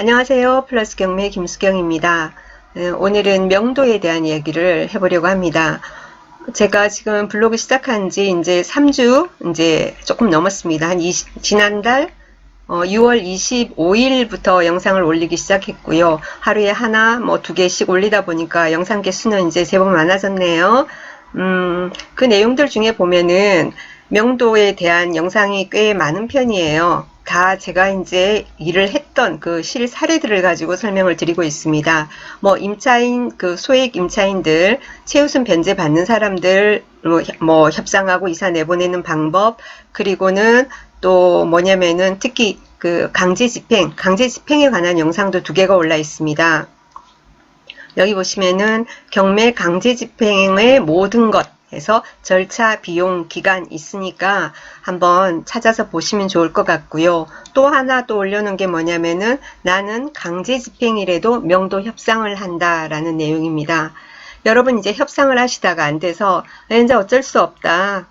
안녕하세요. 플러스 경매 김수경입니다. 오늘은 명도에 대한 이야기를 해보려고 합니다. 제가 지금 블로그 시작한 지 이제 3주 이제 조금 넘었습니다. 지난달 6월 25일부터 영상을 올리기 시작했고요. 하루에 하나, 두 개씩 올리다 보니까 영상 개수는 이제 제법 많아졌네요. 그 내용들 중에 보면은 명도에 대한 영상이 꽤 많은 편이에요. 다 제가 이제 일을 했던 그 실 사례들을 가지고 설명을 드리고 있습니다. 임차인, 소액 임차인들, 최우선 변제 받는 사람들, 협상하고 이사 내보내는 방법, 그리고는 또 뭐냐면은 특히 강제 집행에 관한 영상도 2개가 올라 있습니다. 여기 보시면은 경매 강제 집행의 모든 것 해서 절차, 비용, 기간 있으니까 한번 찾아서 보시면 좋을 것 같고요. 또 하나 또 올려놓은 게 뭐냐면은 나는 강제 집행이라도 명도 협상을 한다라는 내용입니다. 여러분 이제 협상을 하시다가 안 돼서 이제 어쩔 수 없다.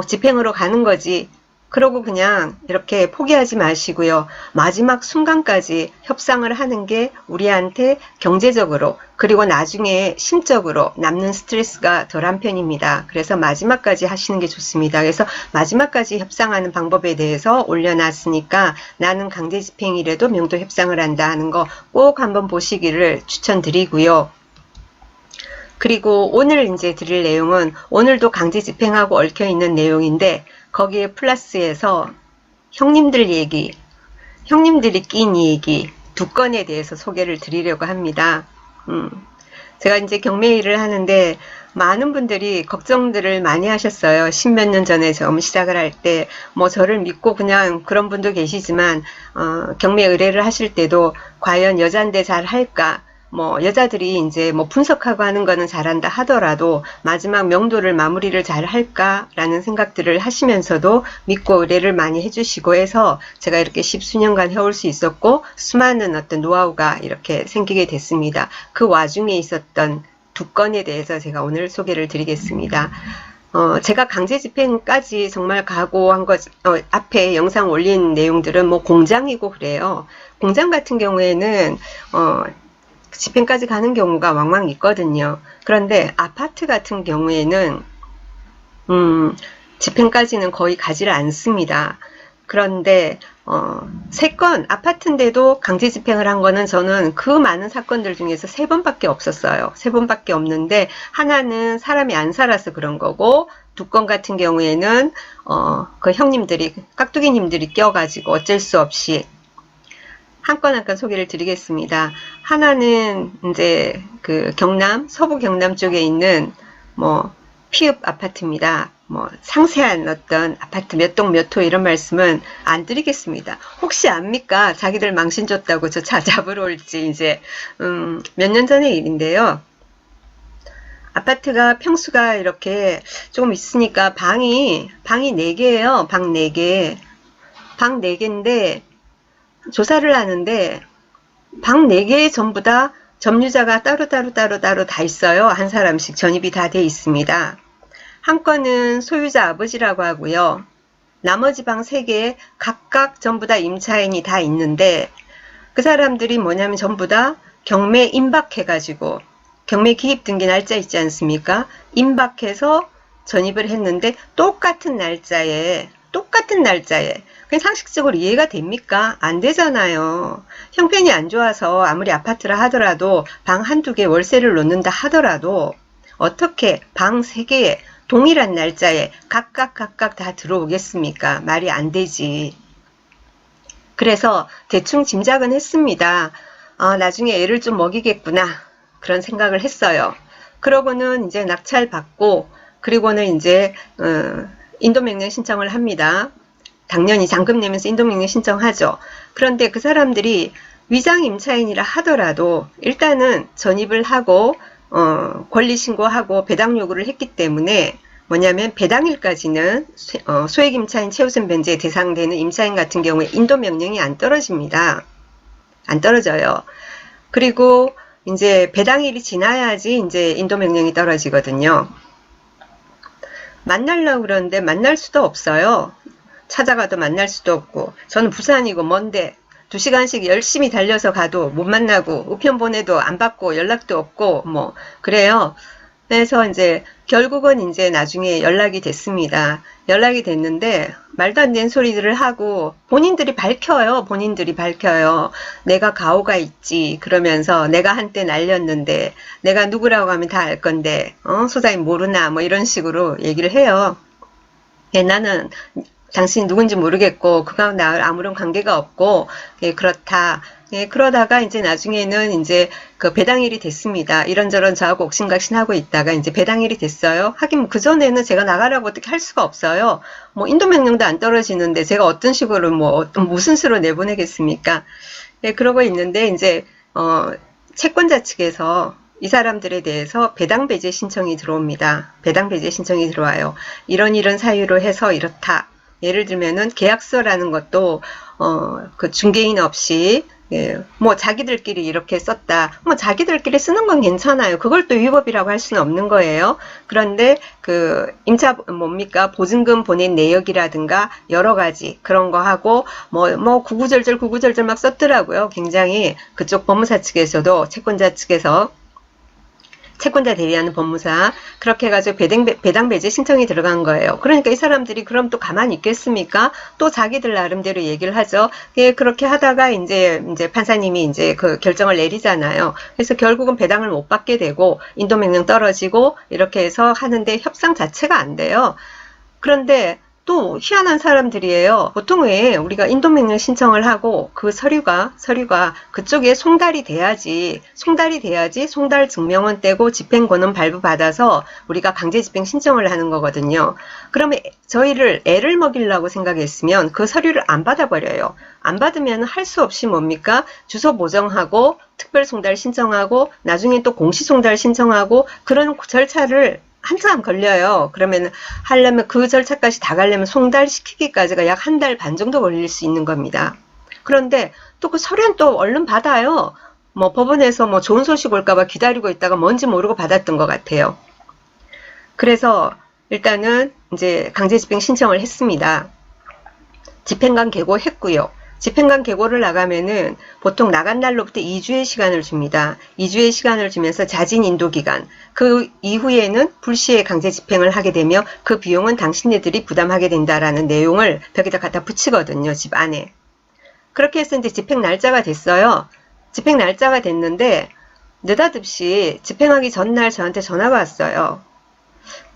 집행으로 가는 거지. 그러고 그냥 이렇게 포기하지 마시고요. 마지막 순간까지 협상을 하는 게 우리한테 경제적으로 그리고 나중에 심적으로 남는 스트레스가 덜한 편입니다. 그래서 마지막까지 하시는 게 좋습니다. 그래서 마지막까지 협상하는 방법에 대해서 올려놨으니까 나는 강제 집행이라도 명도 협상을 한다 하는 거 꼭 한번 보시기를 추천드리고요. 그리고 오늘 이제 드릴 내용은 오늘도 강제 집행하고 얽혀 있는 내용인데 거기에 플러스해서 형님들 얘기, 형님들이 낀 얘기 2건에 대해서 소개를 드리려고 합니다. 제가 이제 경매 일을 하는데 많은 분들이 걱정들을 많이 하셨어요. 10몇 년 전에 처음 시작을 할 때 저를 믿고 그냥 그런 분도 계시지만 경매 의뢰를 하실 때도 과연 여잔데 잘 할까? 여자들이 이제 분석하고 하는 거는 잘한다 하더라도 마지막 명도를 마무리를 잘 할까라는 생각들을 하시면서도 믿고 의뢰를 많이 해주시고 해서 제가 이렇게 10수년간 해올 수 있었고 수많은 어떤 노하우가 이렇게 생기게 됐습니다. 그 와중에 있었던 2건에 대해서 제가 오늘 소개를 드리겠습니다. 제가 강제 집행까지 정말 각오한 것, 앞에 영상 올린 내용들은 공장이고 그래요. 공장 같은 경우에는, 집행까지 가는 경우가 왕왕 있거든요. 그런데 아파트 같은 경우에는 집행까지는 거의 가지를 않습니다. 그런데 3건 아파트인데도 강제 집행을 한 거는 저는 그 많은 사건들 중에서 3번밖에 없었어요. 3번밖에 없는데 하나는 사람이 안 살아서 그런 거고 2건 같은 경우에는 그 형님들이 깍두기님들이 껴가지고 어쩔 수 없이 한 건 한 건 소개를 드리겠습니다. 하나는 이제 경남, 서부 경남 쪽에 있는 피읍 아파트입니다. 상세한 어떤 아파트 몇 동 몇 호 이런 말씀은 안 드리겠습니다. 혹시 압니까? 자기들 망신 줬다고 저 잡으러 올지 이제 몇 년 전의 일인데요. 아파트가 평수가 이렇게 조금 있으니까 방이 4개예요. 방 4개. 방 4개인데 조사를 하는데 방 4개 전부 다 점유자가 따로 다 있어요. 한 사람씩 전입이 다 돼 있습니다. 한 건은 소유자 아버지라고 하고요. 나머지 방 3개에 각각 전부 다 임차인이 다 있는데 그 사람들이 뭐냐면 전부 다 경매 임박해가지고 경매 기입 등기 날짜 있지 않습니까? 임박해서 전입을 했는데 똑같은 날짜에 그냥 상식적으로 이해가 됩니까? 안 되잖아요. 형편이 안 좋아서 아무리 아파트라 하더라도 방 1~2개 월세를 놓는다 하더라도 어떻게 방 3개에 동일한 날짜에 각각 다 들어오겠습니까? 말이 안 되지. 그래서 대충 짐작은 했습니다. 나중에 애를 좀 먹이겠구나. 그런 생각을 했어요. 그러고는 이제 낙찰 받고 그리고는 이제 인도명령 신청을 합니다. 당연히 잔금 내면서 인도명령 신청하죠. 그런데 그 사람들이 위장 임차인이라 하더라도 일단은 전입을 하고 권리신고하고 배당 요구를 했기 때문에 뭐냐면 배당일까지는 소액 임차인 최우선 변제에 대상되는 임차인 같은 경우에 인도명령이 안 떨어집니다. 안 떨어져요. 그리고 이제 배당일이 지나야지 이제 인도명령이 떨어지거든요. 만나려고 그러는데 만날 수도 없어요. 찾아가도 만날 수도 없고 저는 부산이고 먼데 2시간씩 열심히 달려서 가도 못 만나고 우편 보내도 안 받고 연락도 없고 뭐 그래요. 그래서 이제 결국은 이제 나중에 연락이 됐습니다. 연락이 됐는데 말도 안 되는 소리들을 하고 본인들이 밝혀요. 본인들이 밝혀요. 내가 가오가 있지. 그러면서 내가 한때 날렸는데 내가 누구라고 하면 다 알 건데 소장님 모르나 뭐 이런 식으로 얘기를 해요. 예, 나는 당신이 누군지 모르겠고 그거랑 나 아무런 관계가 없고 예, 그렇다. 예, 그러다가 이제 나중에는 이제 그 배당일이 됐습니다. 이런저런 저하고 옥신각신하고 있다가 이제 배당일이 됐어요. 하긴 뭐 그전에는 제가 나가라고 어떻게 할 수가 없어요. 뭐 인도명령도 안 떨어지는데 제가 어떤 식으로 뭐 어떤 무슨 수로 내보내겠습니까? 예, 그러고 있는데 이제 채권자 측에서 이 사람들에 대해서 배당 배제 신청이 들어옵니다. 배당 배제 신청이 들어와요. 이런 사유로 해서 이렇다. 예를 들면은 계약서라는 것도 그 중개인 없이 예, 뭐 자기들끼리 이렇게 썼다. 뭐 자기들끼리 쓰는 건 괜찮아요. 그걸 또 위법이라고 할 수는 없는 거예요. 그런데 그 임차 뭡니까 보증금 보낸 내역이라든가 여러 가지 그런 거 하고 뭐 구구절절 막 썼더라고요. 굉장히 그쪽 법무사 측에서도 채권자 측에서 채권자 대리하는 법무사 그렇게 해가지고 배당 배제 신청이 들어간 거예요. 그러니까 이 사람들이 그럼 또 가만히 있겠습니까? 또 자기들 나름대로 얘기를 하죠. 예, 그렇게 하다가 이제 판사님이 이제 그 결정을 내리잖아요. 그래서 결국은 배당을 못 받게 되고 인도명령 떨어지고 이렇게 해서 하는데 협상 자체가 안 돼요. 그런데 또 희한한 사람들이에요. 보통 왜 우리가 인도명령 신청을 하고 그 서류가 그쪽에 송달이 돼야지 송달 증명원 떼고 집행권은 발부받아서 우리가 강제집행 신청을 하는 거거든요. 그러면 저희를 애를 먹이려고 생각했으면 그 서류를 안 받아버려요. 안 받으면 할 수 없이 뭡니까? 주소 보정하고 특별 송달 신청하고 나중에 또 공시 송달 신청하고 그런 절차를 한참 걸려요. 그러면 하려면 그 절차까지 다 가려면 송달시키기까지가 약 1달 반 정도 걸릴 수 있는 겁니다. 그런데 또 그 서류는 또 얼른 받아요. 뭐 법원에서 뭐 좋은 소식 올까봐 기다리고 있다가 뭔지 모르고 받았던 것 같아요. 그래서 일단은 이제 강제집행 신청을 했습니다. 집행관 계고했고요. 집행관 계고를 나가면은 보통 나간 날로부터 2주의 시간을 줍니다. 2주의 시간을 주면서 자진 인도 기간. 그 이후에는 불시에 강제 집행을 하게 되며 그 비용은 당신네들이 부담하게 된다라는 내용을 벽에다 갖다 붙이거든요. 집 안에. 그렇게 해서 이제 집행 날짜가 됐어요. 집행 날짜가 됐는데 느닷없이 집행하기 전날 저한테 전화가 왔어요.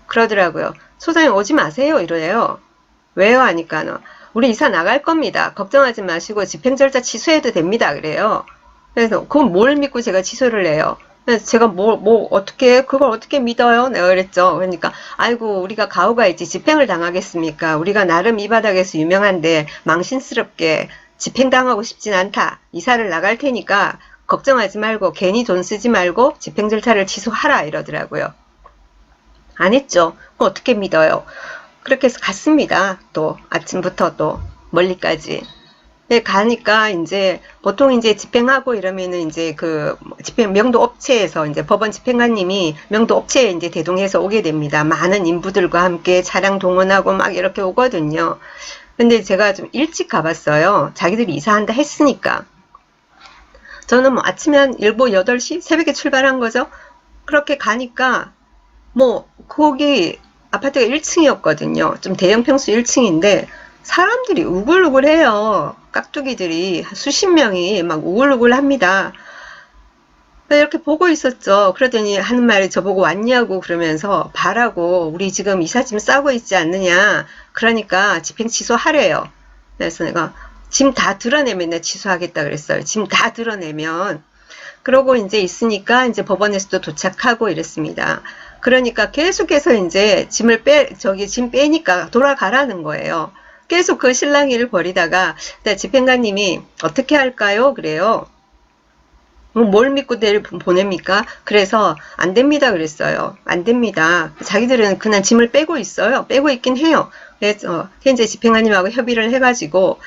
그러더라고요. 소장님 오지 마세요. 이래요. 왜요? 하니까 우리 이사 나갈 겁니다. 걱정하지 마시고 집행 절차 취소해도 됩니다. 그래요. 그래서 그건 뭘 믿고 제가 취소를 해요. 그래서 제가 그걸 어떻게 믿어요? 내가 그랬죠. 그러니까 아이고 우리가 가오가 있지 집행을 당하겠습니까? 우리가 나름 이 바닥에서 유명한데 망신스럽게 집행당하고 싶진 않다. 이사를 나갈 테니까 걱정하지 말고 괜히 돈 쓰지 말고 집행 절차를 취소하라 이러더라고요. 안 했죠. 그거 어떻게 믿어요? 그렇게 해서 갔습니다. 또 아침부터 또 멀리까지. 네, 가니까 이제 보통 이제 집행하고 이러면은 이제 그 집행 명도 업체에서 이제 법원 집행관님이 명도 업체에 이제 대동해서 오게 됩니다. 많은 인부들과 함께 차량 동원하고 막 이렇게 오거든요. 근데 제가 좀 일찍 가봤어요. 자기들이 이사한다 했으니까. 저는 뭐 아침에 한 7, 8시 새벽에 출발한 거죠. 그렇게 가니까 뭐 거기 아파트가 1층이었거든요. 좀 대형 평수 1층인데 사람들이 우글우글해요. 깍두기들이 수십 명이 막 우글우글합니다. 이렇게 보고 있었죠. 그러더니 하는 말이 저보고 왔냐고 그러면서 봐라고 우리 지금 이삿짐 싸고 있지 않느냐. 그러니까 집행 취소하래요. 그래서 내가 짐 다 드러내면 내가 취소하겠다 그랬어요. 짐 다 드러내면. 그러고 이제 있으니까 이제 법원에서도 도착하고 이랬습니다. 그러니까 계속해서 이제 짐 빼니까 돌아가라는 거예요. 계속 그 실랑이를 벌이다가 집행관님이 어떻게 할까요? 그래요. 뭘 믿고 보냅니까? 그래서 안 됩니다 그랬어요. 안 됩니다. 자기들은 그냥 짐을 빼고 있어요. 빼고 있긴 해요. 그래서 현재 집행관님하고 협의를 해가지고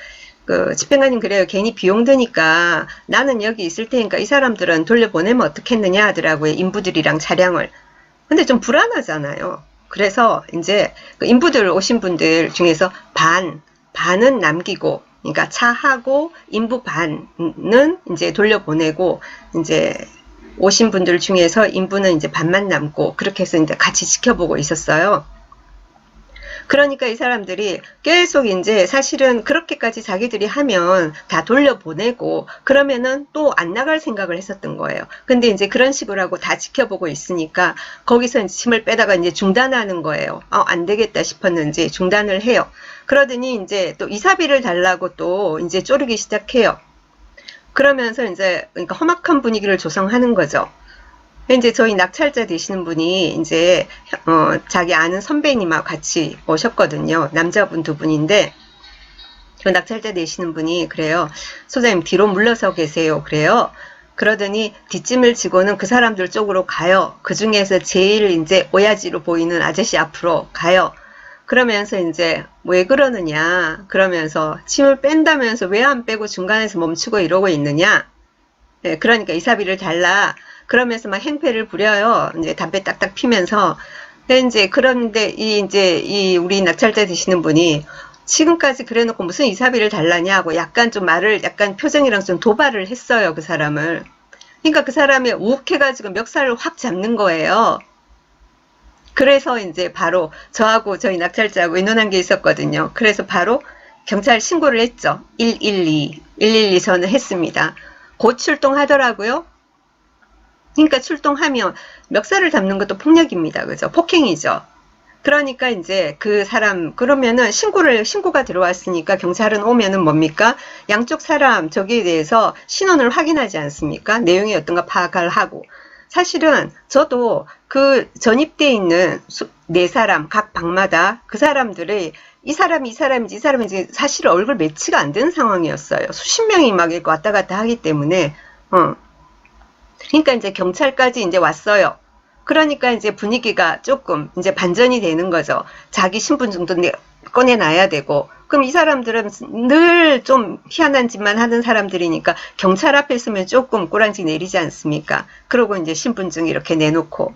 그 집행관님 그래요. 괜히 비용 드니까 나는 여기 있을 테니까 이 사람들은 돌려보내면 어떻겠느냐 하더라고요. 인부들이랑 차량을. 근데 좀 불안하잖아요. 그래서 이제 그 인부들 오신 분들 중에서 반은 남기고 그러니까 차하고 인부 반은 이제 돌려보내고, 이제 오신 분들 중에서 인부는 이제 반만 남고, 그렇게 해서 이제 같이 지켜보고 있었어요. 그러니까 이 사람들이 계속 이제 사실은 그렇게까지 자기들이 하면 다 돌려보내고 그러면은 또 안 나갈 생각을 했었던 거예요. 근데 이제 그런 식으로 하고 다 지켜보고 있으니까 거기서 이제 힘을 빼다가 이제 중단하는 거예요. 안 되겠다 싶었는지 중단을 해요. 그러더니 이제 또 이사비를 달라고 또 이제 쪼르기 시작해요. 그러면서 이제 그러니까 험악한 분위기를 조성하는 거죠. 이제 저희 낙찰자 되시는 분이 이제 자기 아는 선배님하고 같이 오셨거든요. 남자분 두 분인데 그 낙찰자 되시는 분이 그래요. 소장님 뒤로 물러서 계세요. 그래요. 그러더니 뒷짐을 지고는 그 사람들 쪽으로 가요. 그 중에서 제일 이제 오야지로 보이는 아저씨 앞으로 가요. 그러면서 이제 왜 그러느냐 그러면서 침을 뺀다면서 왜 안 빼고 중간에서 멈추고 이러고 있느냐. 네, 그러니까 이사비를 달라. 그러면서 막 행패를 부려요. 이제 담배 딱딱 피면서. 이제 그런데 이 우리 낙찰자 되시는 분이 지금까지 그래놓고 무슨 이사비를 달라냐고 약간 좀 말을 약간 표정이랑 좀 도발을 했어요. 그 사람을. 그러니까 그 사람이 욱해가지고 멱살을 확 잡는 거예요. 그래서 이제 바로 저하고 저희 낙찰자하고 의논한 게 있었거든요. 그래서 바로 경찰 신고를 했죠. 112 전을 했습니다. 곧 출동하더라고요. 그러니까 출동하면 멱살을 잡는 것도 폭력입니다. 그죠? 폭행이죠. 그러니까 이제 그 사람 그러면은 신고가 들어왔으니까 경찰은 오면은 뭡니까? 양쪽 사람 저기에 대해서 신원을 확인하지 않습니까? 내용이 어떤가 파악을 하고. 사실은 저도 그 전입돼 있는 네 사람 각 방마다 그 사람들의 이 사람인지 사실 얼굴 매치가 안 되는 상황이었어요. 수십 명이 막 이렇게 왔다 갔다 하기 때문에 그러니까 이제 경찰까지 이제 왔어요. 그러니까 이제 분위기가 조금 이제 반전이 되는 거죠. 자기 신분증도 꺼내놔야 되고. 그럼 이 사람들은 늘 좀 희한한 짓만 하는 사람들이니까 경찰 앞에 있으면 조금 꼬랑지 내리지 않습니까? 그러고 이제 신분증 이렇게 내놓고.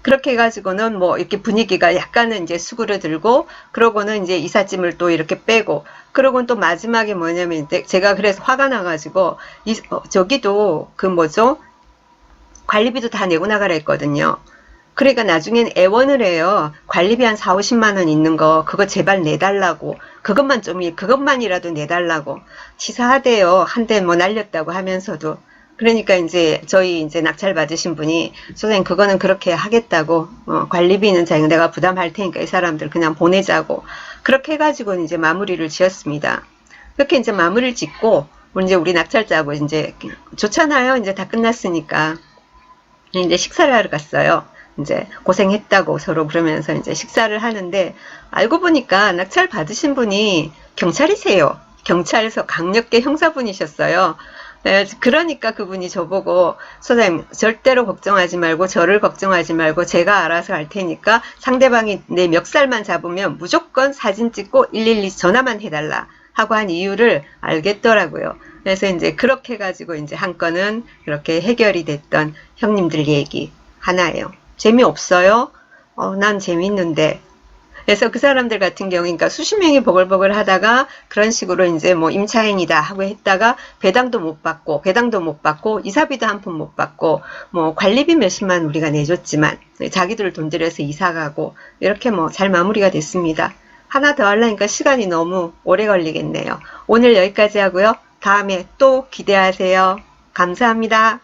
그렇게 해가지고는 뭐 이렇게 분위기가 약간은 이제 수그러들고, 그러고는 이제 이삿짐을 또 이렇게 빼고, 그러고는 또 마지막에 뭐냐면 제가 그래서 화가 나가지고 저기도 그 뭐죠? 관리비도 다 내고 나가라 했거든요. 그러니까 나중엔 애원을 해요. 관리비 한 4, 50만 원 있는 거 그거 제발 내달라고. 그것만이라도 내달라고. 치사하대요. 한 대 뭐 날렸다고 하면서도. 그러니까 이제 저희 이제 낙찰 받으신 분이 선생님 그거는 그렇게 하겠다고 관리비는 내가 부담할 테니까 이 사람들 그냥 보내자고. 그렇게 해가지고 이제 마무리를 지었습니다. 그렇게 이제 마무리를 짓고 이제 우리 낙찰자하고 이제 좋잖아요. 이제 다 끝났으니까. 이제 식사를 하러 갔어요. 이제 고생했다고 서로 그러면서 이제 식사를 하는데 알고 보니까 낙찰 받으신 분이 경찰이세요. 경찰서 강력계 형사분이셨어요. 그러니까 그분이 저보고 소장님 절대로 걱정하지 말고 저를 걱정하지 말고 제가 알아서 할 테니까 상대방이 내 멱살만 잡으면 무조건 사진 찍고 112 전화만 해달라 하고 한 이유를 알겠더라고요. 그래서 이제 그렇게 해가지고 이제 한 건은 그렇게 해결이 됐던 형님들 얘기 하나예요. 재미없어요? 난 재밌는데. 그래서 그 사람들 같은 경우, 그러니까 수십 명이 버글버글 하다가 그런 식으로 이제 뭐 임차인이다 하고 했다가 배당도 못 받고, 이사비도 한 푼 못 받고, 뭐 관리비 몇십만 우리가 내줬지만, 자기들 돈 들여서 이사 가고, 이렇게 뭐 잘 마무리가 됐습니다. 하나 더 하려니까 시간이 너무 오래 걸리겠네요. 오늘 여기까지 하고요. 다음에 또 기대하세요. 감사합니다.